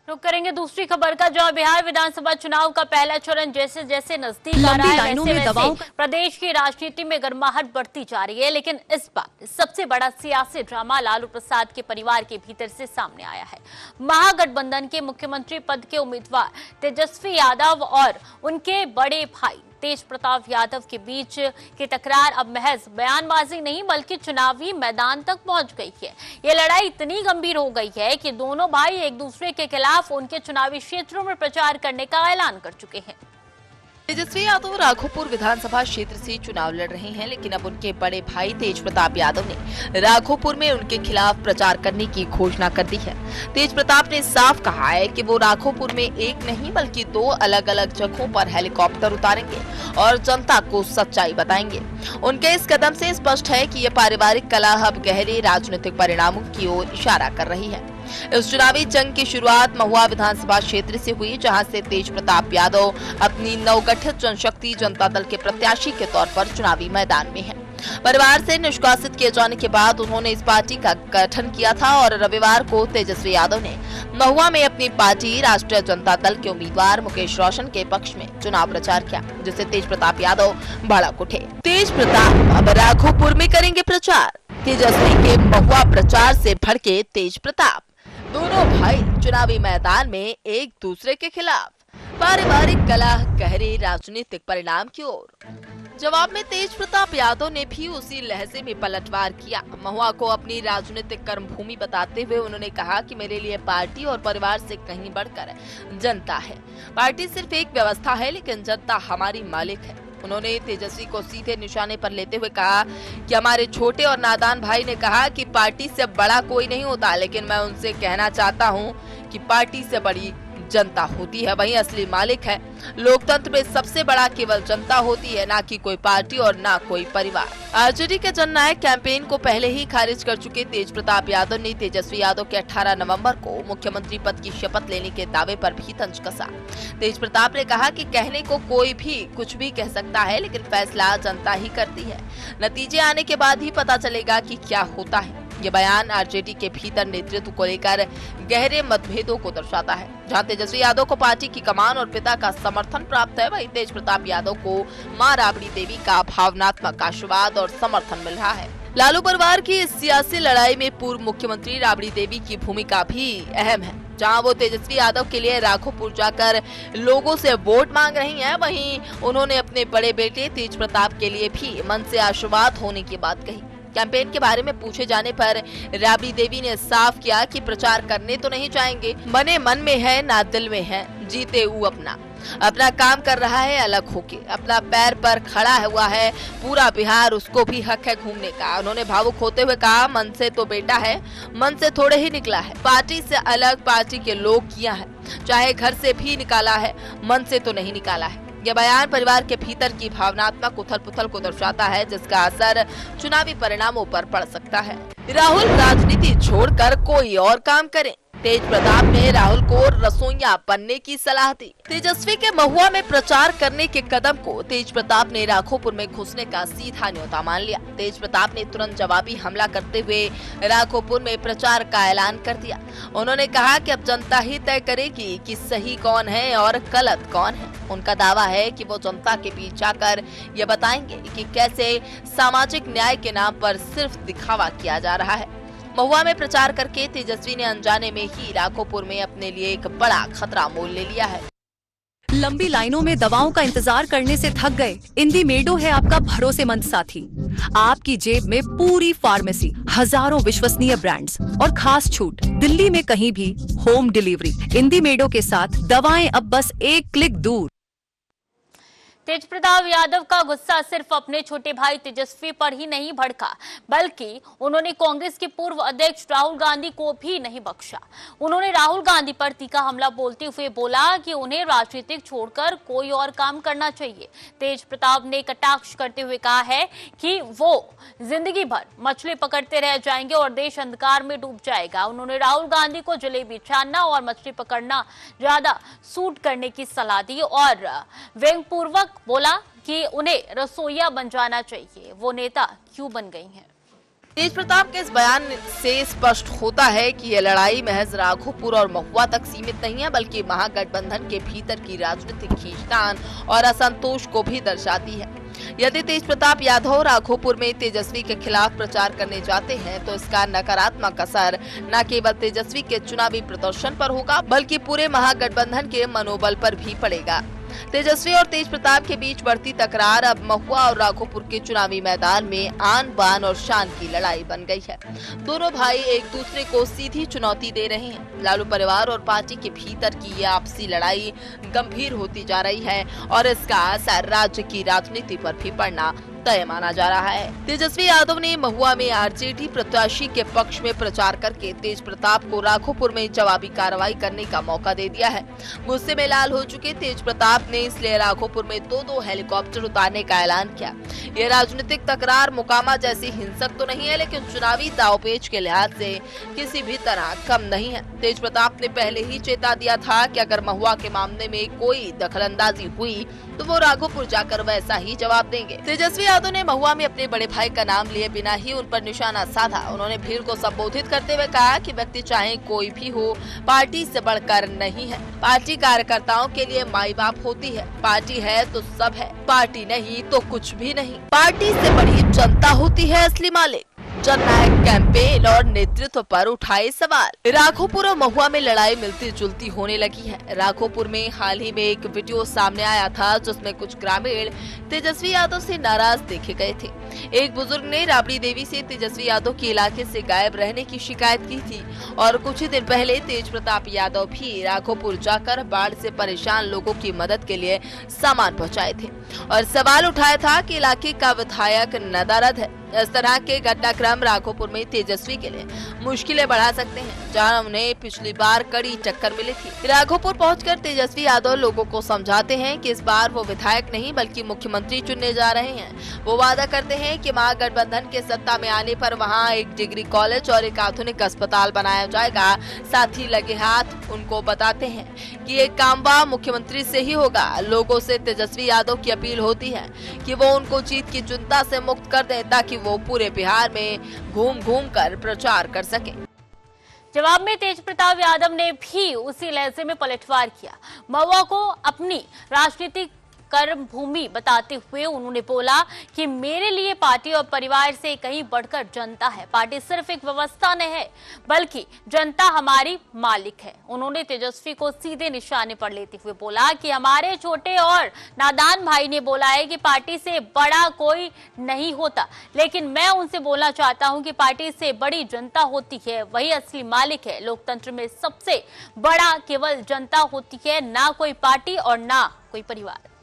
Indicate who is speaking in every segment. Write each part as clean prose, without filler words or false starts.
Speaker 1: रुक करेंगे दूसरी खबर का, जहां बिहार विधानसभा चुनाव का पहला चरण जैसे जैसे नजदीक आ रहा है वैसे प्रदेश की राजनीति में गर्माहट बढ़ती जा रही है। लेकिन इस बार सबसे बड़ा सियासी ड्रामा लालू प्रसाद के परिवार के भीतर से सामने आया है। महागठबंधन के मुख्यमंत्री पद के उम्मीदवार तेजस्वी यादव और उनके बड़े भाई तेज प्रताप यादव के बीच की टकरार अब महज बयानबाजी नहीं बल्कि चुनावी मैदान तक पहुंच गई है। ये लड़ाई इतनी गंभीर हो गई है कि दोनों भाई एक दूसरे के खिलाफ उनके चुनावी क्षेत्रों में प्रचार करने का ऐलान कर चुके हैं।
Speaker 2: तेजस्वी यादव राघोपुर विधानसभा क्षेत्र से चुनाव लड़ रहे हैं, लेकिन अब उनके बड़े भाई तेज प्रताप यादव ने राघोपुर में उनके खिलाफ प्रचार करने की घोषणा कर दी है। तेज प्रताप ने साफ कहा है कि वो राघोपुर में एक नहीं बल्कि 2 अलग अलग जगहों पर हेलीकॉप्टर उतारेंगे और जनता को सच्चाई बताएंगे। उनके इस कदम से स्पष्ट है कि ये पारिवारिक कलह अब गहरे राजनीतिक परिणामों की ओर इशारा कर रही है। इस चुनावी जंग की शुरुआत महुआ विधानसभा क्षेत्र से हुई, जहां से तेज प्रताप यादव अपनी नवगठित जनशक्ति जनता दल के प्रत्याशी के तौर पर चुनावी मैदान में हैं। परिवार से निष्कासित किए जाने के बाद उन्होंने इस पार्टी का गठन किया था और रविवार को तेजस्वी यादव ने महुआ में अपनी पार्टी राष्ट्रीय जनता दल के उम्मीदवार मुकेश रोशन के पक्ष में चुनाव प्रचार किया, जिससे तेज प्रताप यादव भड़क उठे। तेज प्रताप अब राघोपुर में करेंगे प्रचार। तेजस्वी के महुआ प्रचार से भड़के तेज प्रताप। दोनों भाई चुनावी मैदान में एक दूसरे के खिलाफ, पारिवारिक कलह गहरे राजनीतिक परिणाम की ओर। जवाब में तेज प्रताप यादव ने भी उसी लहजे में पलटवार किया। महुआ को अपनी राजनीतिक कर्मभूमि बताते हुए उन्होंने कहा कि मेरे लिए पार्टी और परिवार से कहीं बढ़कर जनता है। पार्टी सिर्फ एक व्यवस्था है, लेकिन जनता हमारी मालिक है। उन्होंने तेजस्वी को सीधे निशाने पर लेते हुए कहा कि हमारे छोटे और नादान भाई ने कहा कि पार्टी से बड़ा कोई नहीं होता, लेकिन मैं उनसे कहना चाहता हूं कि पार्टी से बड़ी जनता होती है, वही असली मालिक है। लोकतंत्र में सबसे बड़ा केवल जनता होती है, ना कि कोई पार्टी और ना कोई परिवार। आरजेडी के जननायक कैंपेन को पहले ही खारिज कर चुके तेज प्रताप यादव ने तेजस्वी यादव के 18 नवंबर को मुख्यमंत्री पद की शपथ लेने के दावे पर भी तंज कसा। तेज प्रताप ने कहा कि कहने को कोई भी कुछ भी कह सकता है, लेकिन फैसला जनता ही करती है। नतीजे आने के बाद ही पता चलेगा कि क्या होता है। ये बयान आरजेडी के भीतर नेतृत्व को लेकर गहरे मतभेदों को दर्शाता है। जहां तेजस्वी यादव को पार्टी की कमान और पिता का समर्थन प्राप्त है, वहीं तेज प्रताप यादव को मां राबड़ी देवी का भावनात्मक आशीर्वाद और समर्थन मिल रहा है। लालू परिवार की इस सियासी लड़ाई में पूर्व मुख्यमंत्री राबड़ी देवी की भूमिका भी अहम है। जहां वो तेजस्वी यादव के लिए राघोपुर जाकर लोगों से वोट मांग रही हैं, वहीं उन्होंने अपने बड़े बेटे तेज प्रताप के लिए भी मन से आशीर्वाद होने की बात कही। कैंपेन के बारे में पूछे जाने पर राबड़ी देवी ने साफ किया कि प्रचार करने तो नहीं जाएंगे, मने मन में है ना दिल में है, जीते वो अपना काम कर रहा है अलग होके, अपना पैर पर खड़ा हुआ है। पूरा बिहार उसको भी हक है घूमने का। उन्होंने भावुक होते हुए कहा, मन से तो बेटा है, मन से थोड़े ही निकला है। पार्टी से अलग पार्टी के लोग किया है, चाहे घर से भी निकाला है, मन से तो नहीं निकाला है। यह बयान परिवार के भीतर की भावनात्मक उथल पुथल को दर्शाता है, जिसका असर चुनावी परिणामों पर पड़ सकता है। राहुल राजनीति छोड़कर कोई और काम करें, तेज प्रताप ने राहुल को रसोइया बनने की सलाह दी। तेजस्वी के महुआ में प्रचार करने के कदम को तेज प्रताप ने राघोपुर में घुसने का सीधा न्योता मान लिया। तेज प्रताप ने तुरंत जवाबी हमला करते हुए राघोपुर में प्रचार का ऐलान कर दिया। उन्होंने कहा कि अब जनता ही तय करेगी कि सही कौन है और गलत कौन है। उनका दावा है कि वो जनता के बीच जाकर ये बताएंगे कि कैसे सामाजिक न्याय के नाम पर सिर्फ दिखावा किया जा रहा है। महुआ में प्रचार करके तेजस्वी ने अनजाने में ही राघोपुर में अपने लिए एक बड़ा खतरा मोल ले लिया है।
Speaker 3: लंबी लाइनों में दवाओं का इंतजार करने से थक गए? इंडीमेडो है आपका भरोसेमंद साथी। आपकी जेब में पूरी फार्मेसी, हजारों विश्वसनीय ब्रांड्स और खास छूट। दिल्ली में कहीं भी होम डिलीवरी। इंडीमेडो के साथ दवाएं अब बस एक क्लिक दूर।
Speaker 1: तेज प्रताप यादव का गुस्सा सिर्फ अपने छोटे भाई तेजस्वी पर ही नहीं भड़का, बल्कि उन्होंने कांग्रेस के पूर्व अध्यक्ष राहुल गांधी को भी नहीं बख्शा। उन्होंने राहुल गांधी पर तीखा हमला बोलते हुए बोला कि उन्हें राजनीतिक छोड़कर कोई और काम करना चाहिए। तेज प्रताप ने कटाक्ष करते हुए कहा है कि वो जिंदगी भर मछली पकड़ते रह जाएंगे और देश अंधकार में डूब जाएगा। उन्होंने राहुल गांधी को जलेबी छानना और मछली पकड़ना ज्यादा सूट करने की सलाह दी और व्यंग्यपूर्वक बोला कि उन्हें रसोइया बन जाना चाहिए। वो नेता क्यों बन गई हैं?
Speaker 2: तेज प्रताप के इस बयान से स्पष्ट होता है कि ये लड़ाई महज राघोपुर और महुआ तक सीमित नहीं है, बल्कि महागठबंधन के भीतर की राजनीतिक खींचतान और असंतोष को भी दर्शाती है। यदि तेज प्रताप यादव राघोपुर में तेजस्वी के खिलाफ प्रचार करने जाते हैं तो इसका नकारात्मक असर न केवल तेजस्वी के चुनावी प्रदर्शन पर होगा, बल्कि पूरे महागठबंधन के मनोबल पर भी पड़ेगा। तेजस्वी और तेज प्रताप के बीच बढ़ती तकरार अब महुआ और राघोपुर के चुनावी मैदान में आन बान और शान की लड़ाई बन गई है। दोनों भाई एक दूसरे को सीधी चुनौती दे रहे हैं। लालू परिवार और पार्टी के भीतर की ये आपसी लड़ाई गंभीर होती जा रही है और इसका असर राज्य की राजनीति पर भी पड़ना तय माना जा रहा है। तेजस्वी यादव ने महुआ में आरजेडी प्रत्याशी के पक्ष में प्रचार करके तेज प्रताप को राघोपुर में जवाबी कार्रवाई करने का मौका दे दिया है। गुस्से में लाल हो चुके तेज प्रताप ने इसलिए राघोपुर में 2-2 हेलीकॉप्टर उतारने का ऐलान किया। ये राजनीतिक तकरार मोकामा जैसी हिंसक तो नहीं है, लेकिन चुनावी दांवपेच के लिहाज से किसी भी तरह कम नहीं है। तेज प्रताप ने पहले ही चेता दिया था कि अगर महुआ के मामले में कोई दखलंदाजी हुई तो वो राघोपुर जाकर वैसा ही जवाब देंगे। तेजस्वी यादव ने महुआ में अपने बड़े भाई का नाम लिए बिना ही उन पर निशाना साधा। उन्होंने भीड़ को संबोधित करते हुए कहा कि व्यक्ति चाहे कोई भी हो, पार्टी से बढ़कर नहीं है। पार्टी कार्यकर्ताओं के लिए माई बाप होती है। पार्टी है तो सब है, पार्टी नहीं तो कुछ भी नहीं। पार्टी से बड़ी जनता होती है असली मालिक। जननायक कैंपेन और नेतृत्व पर उठाए सवाल। राघोपुर और महुआ में लड़ाई मिलती जुलती होने लगी है। राघोपुर में हाल ही में एक वीडियो सामने आया था जिसमें कुछ ग्रामीण तेजस्वी यादव से नाराज देखे गए थे। एक बुजुर्ग ने राबड़ी देवी से तेजस्वी यादव के इलाके से गायब रहने की शिकायत की थी और कुछ ही दिन पहले तेज प्रताप यादव भी राघोपुर जाकर बाढ़ से परेशान लोगों की मदद के लिए सामान पहुंचाए थे और सवाल उठाया था कि इलाके का विधायक नदारद है। इस तरह के घटनाक्रम राघोपुर में तेजस्वी के लिए मुश्किलें बढ़ा सकते हैं, जहां उन्हें पिछली बार कड़ी टक्कर मिली थी। राघोपुर पहुंचकर तेजस्वी यादव लोगों को समझाते हैं कि इस बार वो विधायक नहीं बल्कि मुख्यमंत्री चुनने जा रहे हैं। वो वादा करते हैं कि महागठबंधन के सत्ता में आने पर वहां एक डिग्री कॉलेज और एक आधुनिक अस्पताल बनाया जाएगा। साथ ही लगे हाथ उनको बताते हैं कि ये काम मुख्यमंत्री से ही होगा। लोगों से तेजस्वी यादव की अपील होती है कि वो उनको जीत की चिंता से मुक्त कर दें ताकि वो पूरे बिहार में घूम घूम कर प्रचार कर सके।
Speaker 1: जवाब में तेज प्रताप यादव ने भी उसी लहजे में पलटवार किया। महुआ को अपनी राजनीतिक कर्म भूमि बताते हुए उन्होंने बोला कि मेरे लिए पार्टी और परिवार से कहीं बढ़कर जनता है। पार्टी सिर्फ एक व्यवस्था नहीं है बल्कि जनता हमारी मालिक है। उन्होंने तेजस्वी को सीधे निशाने पर लेते हुए बोला कि हमारे छोटे और नादान भाई ने बोला है कि पार्टी से बड़ा कोई नहीं होता, लेकिन मैं उनसे बोलना चाहता हूं कि पार्टी से बड़ी जनता होती है, वही असली मालिक है। लोकतंत्र में सबसे बड़ा केवल जनता होती है, ना कोई पार्टी और ना कोई परिवार।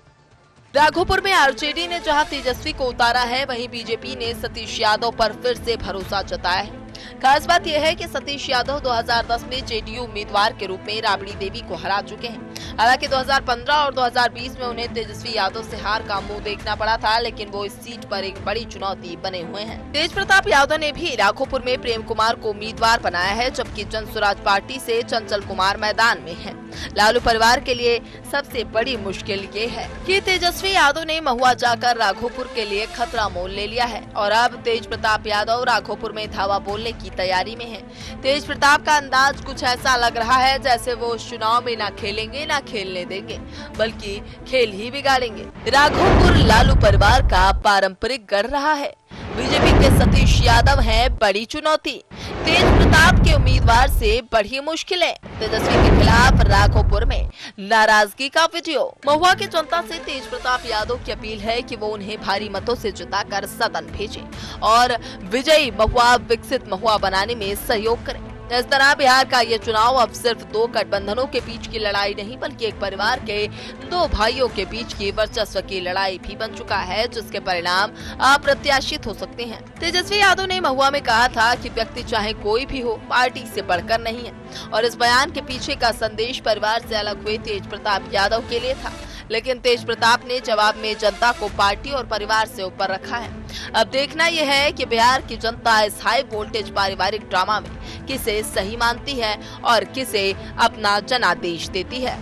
Speaker 2: राघोपुर में आरजेडी ने जहां तेजस्वी को उतारा है, वहीं बीजेपी ने सतीश यादव पर फिर से भरोसा जताया है। खास बात यह है कि सतीश यादव 2010 में जेडीयू उम्मीदवार के रूप में राबड़ी देवी को हरा चुके हैं। हालांकि 2015 और 2020 में उन्हें तेजस्वी यादव से हार का मुंह देखना पड़ा था, लेकिन वो इस सीट पर एक बड़ी चुनौती बने हुए हैं। तेज प्रताप यादव ने भी राघोपुर में प्रेम कुमार को उम्मीदवार बनाया है, जबकि जन स्वराज पार्टी से चंचल कुमार मैदान में है। लालू परिवार के लिए सबसे बड़ी मुश्किल ये है कि तेजस्वी यादव ने महुआ जाकर राघोपुर के लिए खतरा मोल ले लिया है और अब तेज प्रताप यादव राघोपुर में धावा बोलने की तैयारी में है। तेज प्रताप का अंदाज कुछ ऐसा लग रहा है जैसे वो उस चुनाव में ना खेलेंगे ना खेलने देंगे, बल्कि खेल ही बिगाड़ेंगे। राघोपुर लालू परिवार का पारंपरिक गढ़ रहा है। बीजेपी के सतीश यादव हैं बड़ी चुनौती। तेज प्रताप के उम्मीदवार से बड़ी मुश्किलें। तेजस्वी के खिलाफ राघोपुर में नाराजगी का वीडियो। महुआ की जनता से तेज प्रताप यादव की अपील है कि वो उन्हें भारी मतों से जिताकर सदन भेजें और विजयी महुआ विकसित महुआ बनाने में सहयोग करें। इस तरह बिहार का ये चुनाव अब सिर्फ दो गठबंधनों के बीच की लड़ाई नहीं बल्कि एक परिवार के दो भाइयों के बीच की वर्चस्व की लड़ाई भी बन चुका है, जिसके परिणाम अप्रत्याशित हो सकते हैं। तेजस्वी यादव ने महुआ में कहा था कि व्यक्ति चाहे कोई भी हो, पार्टी से बढ़कर नहीं है और इस बयान के पीछे का संदेश परिवार से अलग हुए तेज प्रताप यादव के लिए था। लेकिन तेज प्रताप ने जवाब में जनता को पार्टी और परिवार से ऊपर रखा है। अब देखना यह है कि बिहार की जनता इस हाई वोल्टेज पारिवारिक ड्रामा में किसे सही मानती है और किसे अपना जनादेश देती है।